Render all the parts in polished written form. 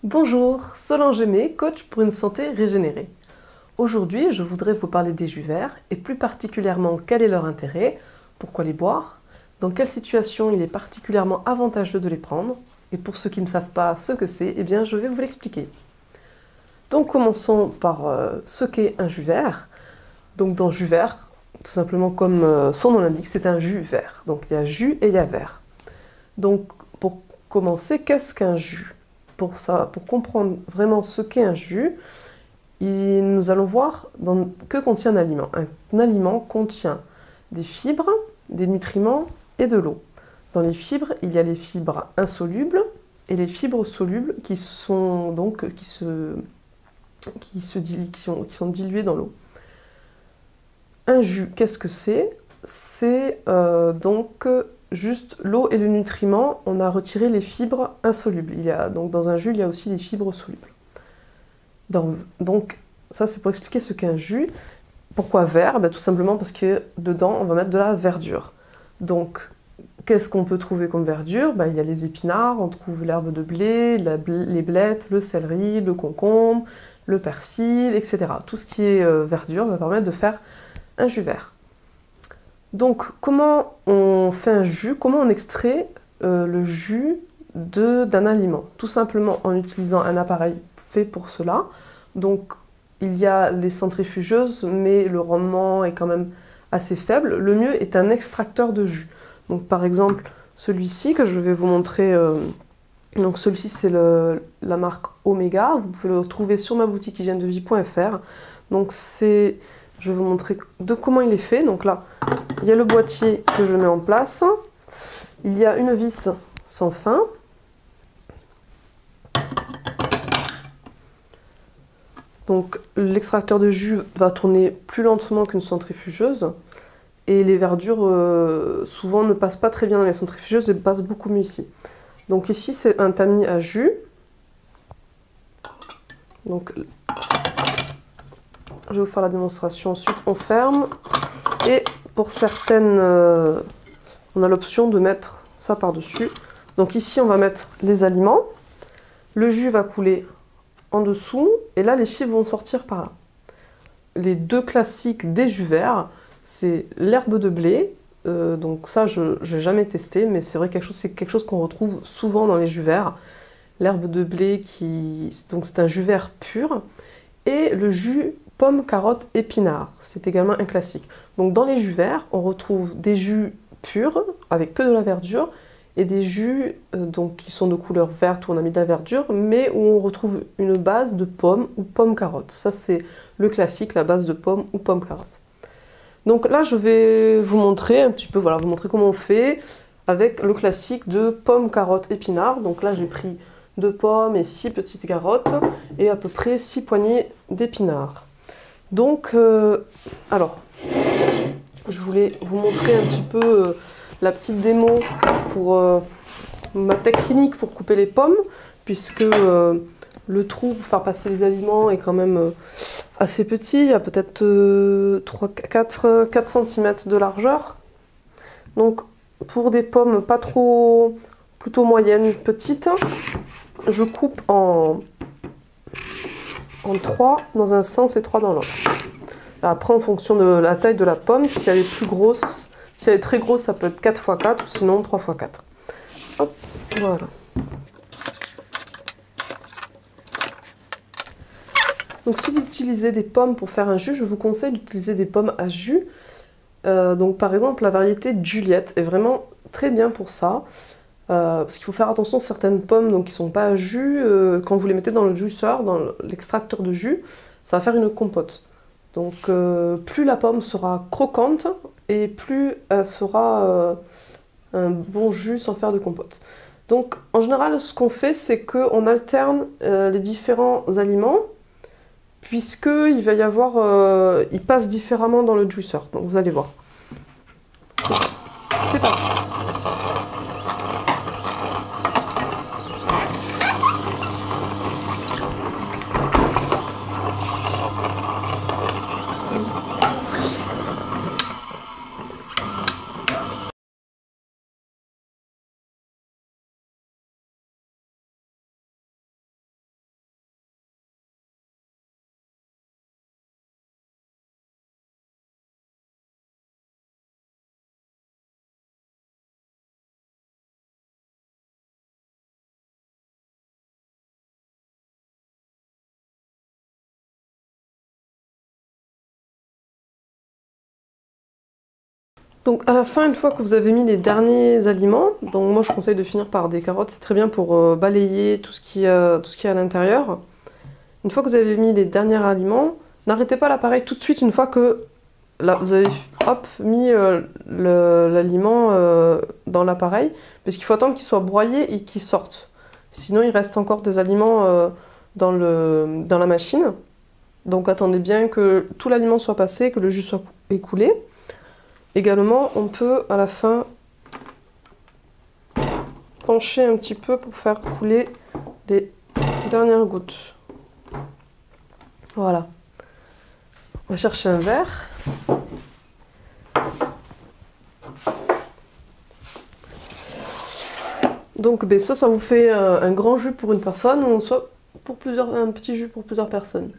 Bonjour, Solange Aimé, coach pour une santé régénérée. Aujourd'hui, je voudrais vous parler des jus verts et plus particulièrement quel est leur intérêt, pourquoi les boire, dans quelle situation il est particulièrement avantageux de les prendre, et pour ceux qui ne savent pas ce que c'est, eh bien je vais vous l'expliquer. Donc commençons par ce qu'est un jus vert. Donc dans jus vert, tout simplement comme son nom l'indique, c'est un jus vert. Donc il y a jus et il y a vert. Donc pour commencer, qu'est-ce qu'un jus ? Pour comprendre vraiment ce qu'est un jus, nous allons voir que contient un aliment. Un aliment contient des fibres, des nutriments et de l'eau. Dans les fibres, il y a les fibres insolubles et les fibres solubles qui sont diluées dans l'eau. Un jus, qu'est-ce que c'est ? C'est donc juste l'eau et le nutriment, on a retiré les fibres insolubles. Donc dans un jus, il y a aussi les fibres solubles. Donc ça, c'est pour expliquer ce qu'est un jus. Pourquoi vert ? Tout simplement parce que dedans, on va mettre de la verdure. Donc, qu'est-ce qu'on peut trouver comme verdure ? Il y a les épinards, on trouve l'herbe de blé, les blettes, le céleri, le concombre, le persil, etc. Tout ce qui est verdure va permettre de faire un jus vert. Donc, comment on fait un jus ? Comment on extrait le jus d'un aliment ? Tout simplement en utilisant un appareil fait pour cela. Donc, il y a les centrifugeuses, mais le rendement est quand même assez faible. Le mieux est un extracteur de jus. Donc, par exemple, celui-ci que je vais vous montrer. Donc, celui-ci, c'est la marque Omega. Vous pouvez le trouver sur ma boutique hygiène-de-vie.fr. Donc, je vais vous montrer comment il est fait. Donc là, il y a le boîtier que je mets en place. Il y a une vis sans fin. Donc l'extracteur de jus va tourner plus lentement qu'une centrifugeuse. Et les verdures, souvent, ne passent pas très bien dans les centrifugeuses et passent beaucoup mieux ici. Donc ici, c'est un tamis à jus. Donc, je vais vous faire la démonstration. Ensuite, on ferme. Et pour certaines, on a l'option de mettre ça par-dessus. Donc ici, on va mettre les aliments. Le jus va couler en dessous. Et là, les fibres vont sortir par là. Les deux classiques des jus verts, c'est l'herbe de blé. Donc ça, je n'ai jamais testé, mais c'est vrai que c'est quelque chose qu'on retrouve souvent dans les jus verts. L'herbe de blé, donc c'est un jus vert pur. Et le jus pomme, carotte, épinard. C'est également un classique. Donc dans les jus verts, on retrouve des jus purs, avec que de la verdure, et des jus qui sont de couleur verte où on a mis de la verdure, mais où on retrouve une base de pomme ou pomme-carotte. Ça, c'est le classique, la base de pomme ou pomme-carotte. Donc là, je vais vous montrer un petit peu, voilà, vous montrer comment on fait avec le classique de pomme, carotte, épinard. Donc là, j'ai pris 2 pommes et 6 petites carottes et à peu près 6 poignées d'épinards. Donc, alors, je voulais vous montrer un petit peu la petite démo pour ma technique pour couper les pommes, puisque le trou pour faire passer les aliments est quand même assez petit, il y a peut-être 4 cm de largeur. Donc, pour des pommes pas trop, plutôt moyennes, petites, je coupe en 3 dans un sens et 3 dans l'autre. Après, en fonction de la taille de la pomme, si elle est plus grosse, si elle est très grosse, ça peut être 4 x 4 ou sinon 3 x 4. Hop, voilà. Donc si vous utilisez des pommes pour faire un jus, je vous conseille d'utiliser des pommes à jus. Donc par exemple, la variété Juliette est vraiment très bien pour ça. Parce qu'il faut faire attention, certaines pommes qui ne sont pas à jus, quand vous les mettez dans le juiceur, dans l'extracteur de jus, ça va faire une compote. Donc plus la pomme sera croquante et plus elle fera un bon jus sans faire de compote. Donc en général, ce qu'on fait, c'est qu'on alterne les différents aliments, puisqu'il va y avoir, ils passent différemment dans le juiceur. Donc vous allez voir. C'est parti. Donc à la fin, une fois que vous avez mis les derniers aliments, donc moi je conseille de finir par des carottes, c'est très bien pour balayer tout ce qui est à l'intérieur. Une fois que vous avez mis les derniers aliments, n'arrêtez pas l'appareil tout de suite une fois que là, vous avez hop, mis l'aliment dans l'appareil, parce qu'il faut attendre qu'il soit broyé et qu'il sorte. Sinon il reste encore des aliments dans la machine. Donc attendez bien que tout l'aliment soit passé, que le jus soit écoulé. Également, on peut à la fin pencher un petit peu pour faire couler les dernières gouttes. Voilà. On va chercher un verre. Donc ben, ça vous fait un grand jus pour une personne ou soit pour un petit jus pour plusieurs personnes.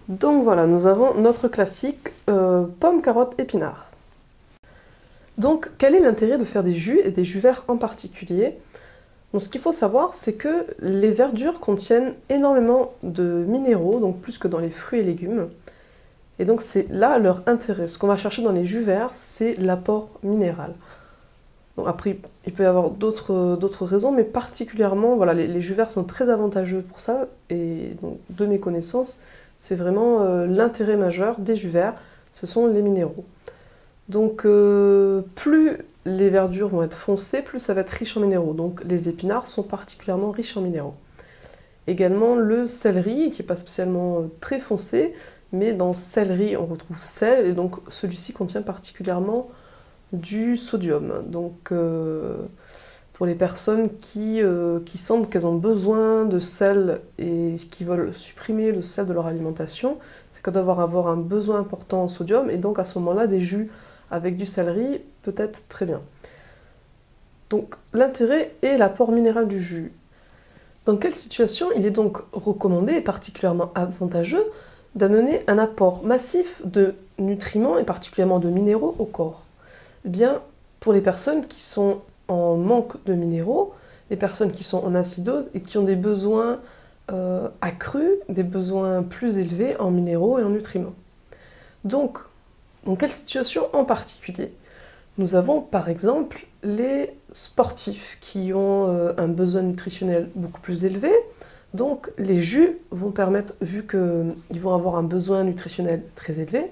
Donc voilà, nous avons notre classique pomme, carotte, épinard. Donc quel est l'intérêt de faire des jus et des jus verts en particulier? Donc, ce qu'il faut savoir, c'est que les verdures contiennent énormément de minéraux, donc plus que dans les fruits et légumes. Et donc c'est là leur intérêt. Ce qu'on va chercher dans les jus verts, c'est l'apport minéral. Donc, après, il peut y avoir d'autres raisons, mais particulièrement, voilà, les jus verts sont très avantageux pour ça. Et donc, de mes connaissances, c'est vraiment l'intérêt majeur des jus verts, ce sont les minéraux. Donc plus les verdures vont être foncées, plus ça va être riche en minéraux. Donc les épinards sont particulièrement riches en minéraux. Également le céleri, qui n'est pas spécialement très foncé, mais dans céleri on retrouve sel, et donc celui-ci contient particulièrement du sodium. Donc pour les personnes qui sentent qu'elles ont besoin de sel et qui veulent supprimer le sel de leur alimentation, c'est qu'elles doivent avoir un besoin important en sodium, et donc à ce moment-là, des jus avec du céleri peut être très bien. Donc l'intérêt est l'apport minéral du jus. Dans quelle situation il est donc recommandé et particulièrement avantageux d'amener un apport massif de nutriments et particulièrement de minéraux au corps? Eh bien, pour les personnes qui sont en manque de minéraux, les personnes qui sont en acidose et qui ont des besoins accrus, des besoins plus élevés en minéraux et en nutriments. Donc, dans quelle situation en particulier? Nous avons par exemple les sportifs qui ont un besoin nutritionnel beaucoup plus élevé. Donc les jus vont permettre, vu qu'ils vont avoir un besoin nutritionnel très élevé,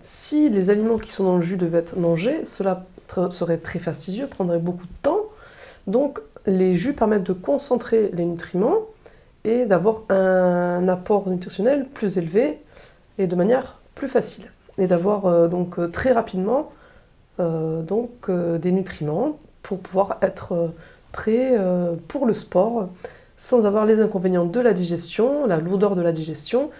si les aliments qui sont dans le jus devaient être mangés, cela serait très fastidieux, prendrait beaucoup de temps. Donc les jus permettent de concentrer les nutriments et d'avoir un apport nutritionnel plus élevé et de manière plus facile. Et d'avoir donc très rapidement des nutriments pour pouvoir être prêt pour le sport sans avoir les inconvénients de la digestion, la lourdeur de la digestion,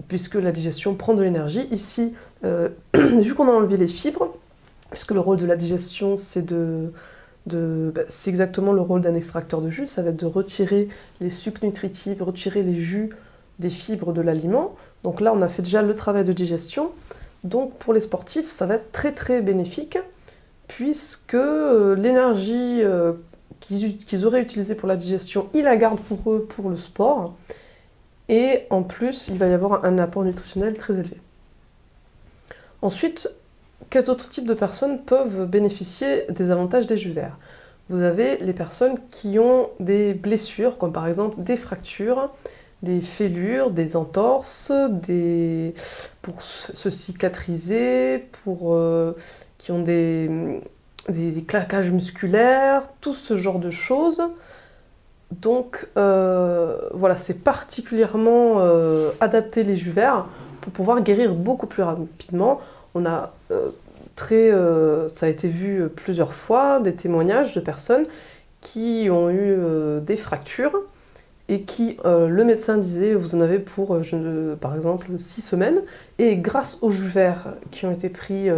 puisque la digestion prend de l'énergie. Ici, vu qu'on a enlevé les fibres, puisque le rôle de la digestion, c'est c'est exactement le rôle d'un extracteur de jus, ça va être de retirer les sucs nutritifs, retirer les jus des fibres de l'aliment. Donc là, on a fait déjà le travail de digestion. Donc pour les sportifs, ça va être très très bénéfique, puisque l'énergie qu'ils auraient utilisée pour la digestion, ils la gardent pour eux pour le sport. Et en plus, il va y avoir un apport nutritionnel très élevé. Ensuite, quels autres types de personnes peuvent bénéficier des avantages des jus verts? Vous avez les personnes qui ont des blessures, comme par exemple des fractures, des fêlures, des entorses, pour se cicatriser, qui ont des claquages musculaires, tout ce genre de choses. Donc voilà, c'est particulièrement adapté les jus verts pour pouvoir guérir beaucoup plus rapidement. On a ça a été vu plusieurs fois, des témoignages de personnes qui ont eu des fractures et qui, le médecin disait, vous en avez pour, par exemple, 6 semaines. Et grâce aux jus verts qui ont été pris,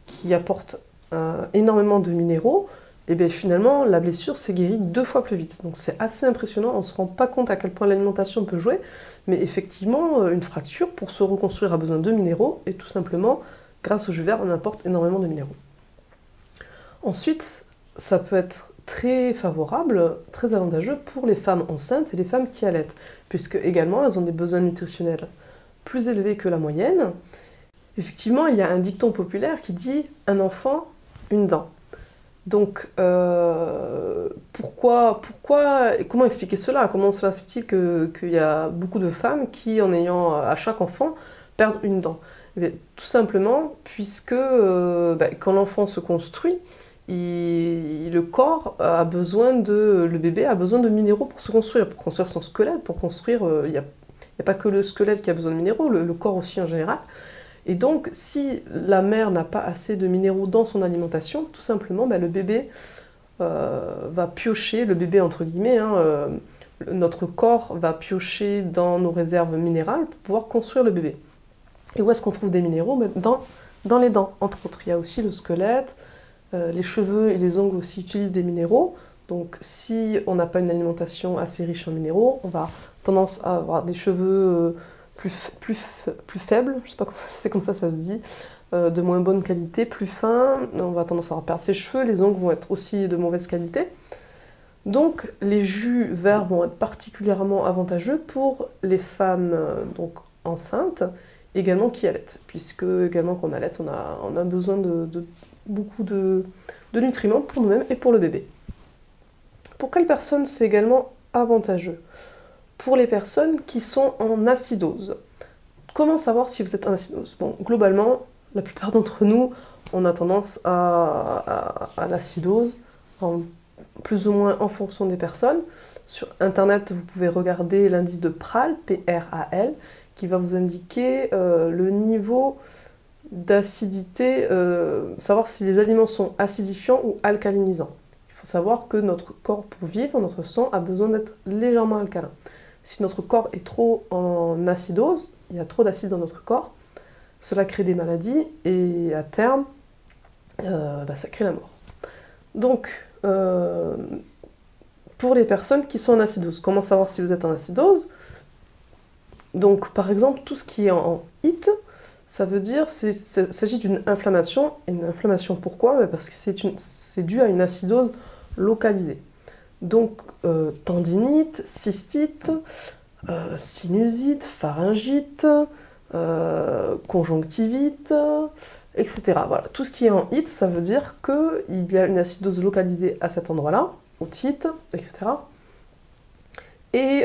qui apportent énormément de minéraux, et bien finalement, la blessure s'est guérie 2 fois plus vite. Donc c'est assez impressionnant, on ne se rend pas compte à quel point l'alimentation peut jouer, mais effectivement, une fracture, pour se reconstruire, a besoin de minéraux, et tout simplement, grâce au jus vert, on apporte énormément de minéraux. Ensuite, ça peut être très favorable, très avantageux pour les femmes enceintes et les femmes qui allaitent, puisque également elles ont des besoins nutritionnels plus élevés que la moyenne. Effectivement, il y a un dicton populaire qui dit « un enfant, une dent ». Donc, comment expliquer cela? Comment cela fait-il qu'il y a beaucoup de femmes qui, en ayant à chaque enfant, perdent une dent? Eh bien, tout simplement, puisque quand l'enfant se construit, le corps a besoin le bébé a besoin de minéraux pour se construire son squelette, pour construire, il n'y a pas que le squelette qui a besoin de minéraux, le corps aussi en général. Et donc, si la mère n'a pas assez de minéraux dans son alimentation, tout simplement, le bébé va piocher, le bébé entre guillemets, notre corps va piocher dans nos réserves minérales pour pouvoir construire le bébé. Et où est-ce qu'on trouve des minéraux? Dans les dents, entre autres. Il y a aussi le squelette, les cheveux et les ongles aussi utilisent des minéraux. Donc, si on n'a pas une alimentation assez riche en minéraux, on va tendance à avoir des cheveux plus faibles, je ne sais pas si c'est comme ça se dit, de moins bonne qualité, plus fins, on va tendance à perdre ses cheveux, les ongles vont être aussi de mauvaise qualité. Donc les jus verts vont être particulièrement avantageux pour les femmes donc enceintes, également qui allaitent, puisque également quand on allaite, on a besoin de beaucoup de nutriments pour nous-mêmes et pour le bébé. Pour quelles personnes c'est également avantageux? Pour les personnes qui sont en acidose. Comment savoir si vous êtes en acidose? Bon, globalement, la plupart d'entre nous, on a tendance à l'acidose, plus ou moins en fonction des personnes. Sur Internet, vous pouvez regarder l'indice de PRAL, P-R-A-L, qui va vous indiquer le niveau d'acidité, savoir si les aliments sont acidifiants ou alcalinisants. Il faut savoir que notre corps, pour vivre, notre sang a besoin d'être légèrement alcalin. Si notre corps est trop en acidose, il y a trop d'acide dans notre corps, cela crée des maladies et à terme, ça crée la mort. Donc, pour les personnes qui sont en acidose, comment savoir si vous êtes en acidose? Donc, par exemple, tout ce qui est en HIT, ça veut dire qu'il s'agit d'une inflammation. Et une inflammation, pourquoi? Parce que c'est dû à une acidose localisée. Donc, tendinite, cystite, sinusite, pharyngite, conjonctivite, etc. Voilà, tout ce qui est en HIT, ça veut dire qu'il y a une acidose localisée à cet endroit-là, au titre, etc. Et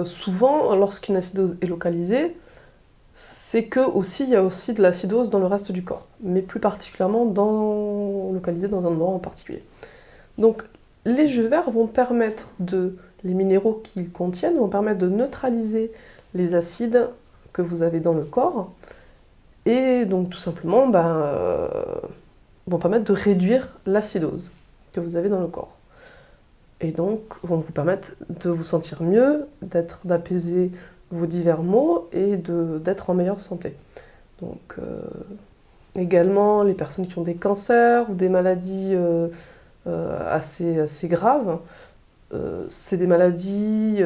souvent, lorsqu'une acidose est localisée, c'est qu'il y a aussi de l'acidose dans le reste du corps, mais plus particulièrement localisée dans un endroit en particulier. Donc, les jus verts vont permettre les minéraux qu'ils contiennent vont permettre de neutraliser les acides que vous avez dans le corps et donc tout simplement vont permettre de réduire l'acidose que vous avez dans le corps. Et donc vont vous permettre de vous sentir mieux, d'apaiser vos divers maux et d'être en meilleure santé. Donc également les personnes qui ont des cancers ou des maladies assez graves, c'est des maladies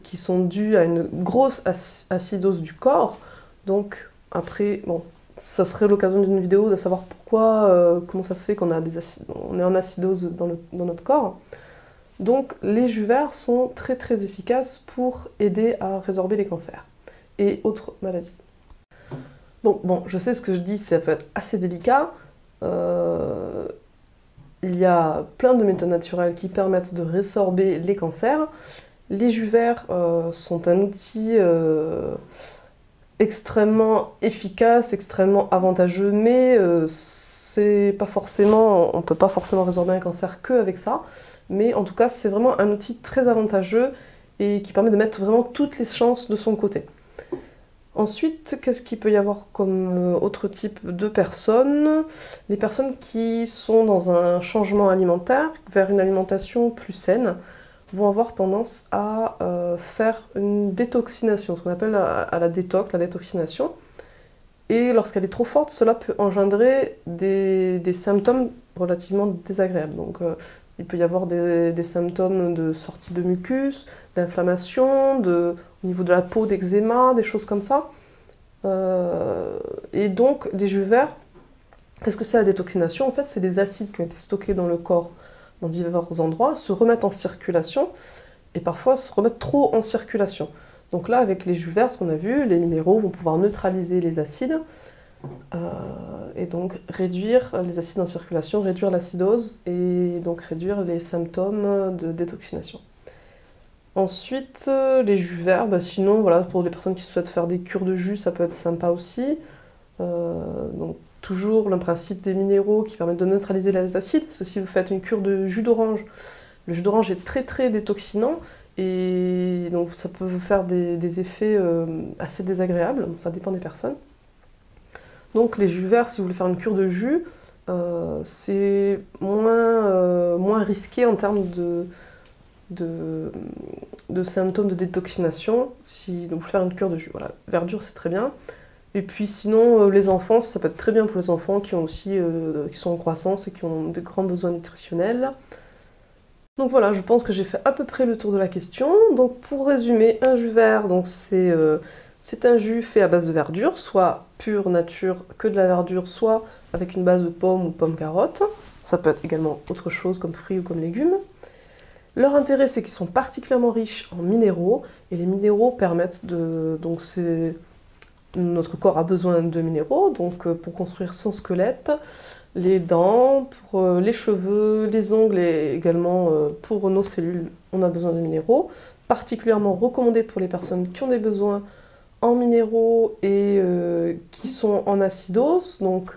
qui sont dues à une grosse acidose du corps. Donc après, bon, ça serait l'occasion d'une vidéo de savoir pourquoi, comment ça se fait qu'on est en acidose dans notre corps. Donc les jus verts sont très très efficaces pour aider à résorber les cancers et autres maladies. Donc bon, je sais ce que je dis, ça peut être assez délicat. Il y a plein de méthodes naturelles qui permettent de résorber les cancers. Les jus verts sont un outil extrêmement efficace, extrêmement avantageux, mais c'est pas forcément, on ne peut pas forcément résorber un cancer qu'avec ça. Mais en tout cas, c'est vraiment un outil très avantageux et qui permet de mettre vraiment toutes les chances de son côté. Ensuite, qu'est-ce qu'il peut y avoir comme autre type de personnes? Les personnes qui sont dans un changement alimentaire vers une alimentation plus saine vont avoir tendance à faire une détoxination, ce qu'on appelle à la détoxination. Et lorsqu'elle est trop forte, cela peut engendrer des symptômes relativement désagréables. Donc, il peut y avoir des symptômes de sortie de mucus, d'inflammation, au niveau de la peau, d'eczéma, des choses comme ça. Et donc, les jus verts, qu'est-ce que c'est la détoxination? En fait, c'est des acides qui ont été stockés dans le corps dans divers endroits, se remettent en circulation et parfois se remettent trop en circulation. Donc là, avec les jus verts, ce qu'on a vu, les minéraux vont pouvoir neutraliser les acides et donc réduire les acides en circulation, réduire l'acidose et donc réduire les symptômes de détoxination. Ensuite, les jus verts, sinon, voilà, pour les personnes qui souhaitent faire des cures de jus, ça peut être sympa aussi. Donc toujours le principe des minéraux qui permettent de neutraliser les acides. Parce que si vous faites une cure de jus d'orange, le jus d'orange est très très détoxinant et donc ça peut vous faire des effets assez désagréables, ça dépend des personnes. Donc les jus verts, si vous voulez faire une cure de jus, c'est moins risqué en termes de symptômes de détoxination si vous voulez faire une cure de jus. Voilà, verdure c'est très bien. Et puis sinon, les enfants, ça peut être très bien pour les enfants qui sont en croissance et qui ont de grands besoins nutritionnels. Donc voilà, je pense que j'ai fait à peu près le tour de la question. Donc pour résumer, un jus vert, c'est un jus fait à base de verdure, soit pure nature que de la verdure, soit avec une base de pomme ou pomme-carotte. Ça peut être également autre chose comme fruits ou comme légumes. Leur intérêt, c'est qu'ils sont particulièrement riches en minéraux, et les minéraux permettent de... Notre corps a besoin de minéraux, donc pour construire son squelette, les dents, pour les cheveux, les ongles et également pour nos cellules, on a besoin de minéraux. Particulièrement recommandé pour les personnes qui ont des besoins en minéraux et qui sont en acidose, donc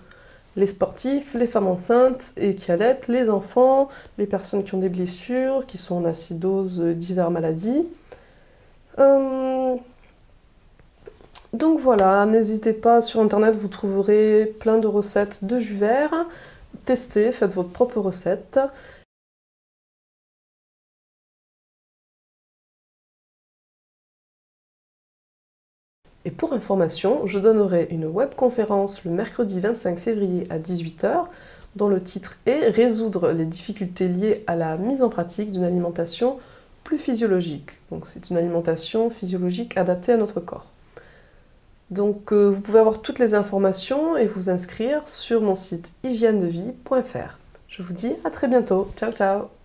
les sportifs, les femmes enceintes et qui allaitent, les enfants, les personnes qui ont des blessures, qui sont en acidose, diverses maladies. Donc voilà, n'hésitez pas, sur internet vous trouverez plein de recettes de jus vert. Testez, faites votre propre recette. Et pour information, je donnerai une webconférence le mercredi 25 février à 18 h, dont le titre est « Résoudre les difficultés liées à la mise en pratique d'une alimentation plus physiologique ». Donc c'est une alimentation physiologique adaptée à notre corps. Donc vous pouvez avoir toutes les informations et vous inscrire sur mon site hygiènedevie.fr. Je vous dis à très bientôt. Ciao ciao.